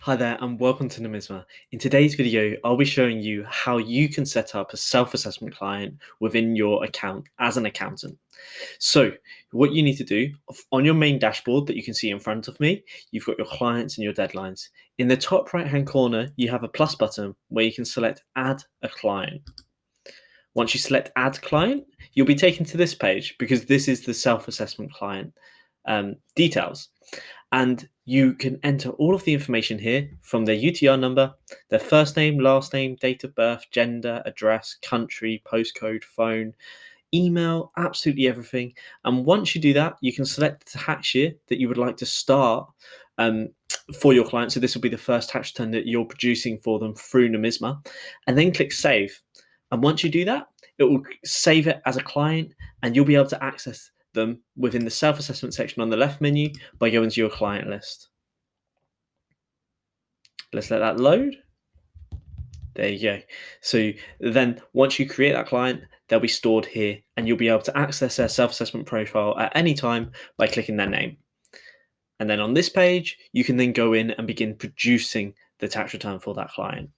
Hi there and welcome to Nomisma. In today's video, I'll be showing you how you can set up a self-assessment client within your account as an accountant. So what you need to do on your main dashboard that you can see in front of me, you've got your clients and your deadlines. In the top right-hand corner, you have a plus button where you can select add a client. Once you select add client, you'll be taken to this page because this is the self-assessment client details. And you can enter all of the information here from their UTR number, their first name, last name, date of birth, gender, address, country, postcode, phone, email, absolutely everything. And once you do that, you can select the tax year that you would like to start for your client. So this will be the first tax return that you're producing for them through Nomisma, and then click save. And once you do that, it will save it as a client and you'll be able to access them within the self-assessment section on the left menu by going to your client list. Let's let that load. There you go. So then once you create that client, they'll be stored here and you'll be able to access their self-assessment profile at any time by clicking their name. And then on this page, you can then go in and begin producing the tax return for that client.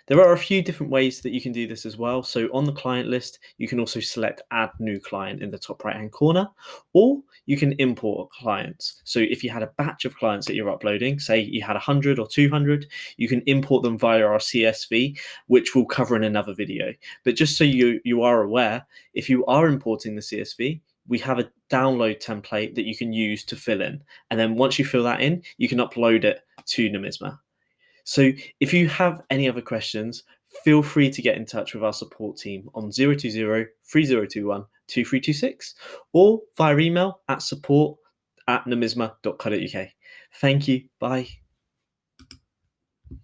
There are a few different ways that you can do this as well. So on the client list, you can also select add new client in the top right hand corner, or you can import clients. So if you had a batch of clients that you're uploading, say you had 100 or 200, you can import them via our CSV, which we'll cover in another video. But just so you are aware, if you are importing the CSV, we have a download template that you can use to fill in. And then once you fill that in, you can upload it to Nomisma. So if you have any other questions, feel free to get in touch with our support team on 020-3021-2326 or via email at support@nomisma.co.uk. Thank you. Bye.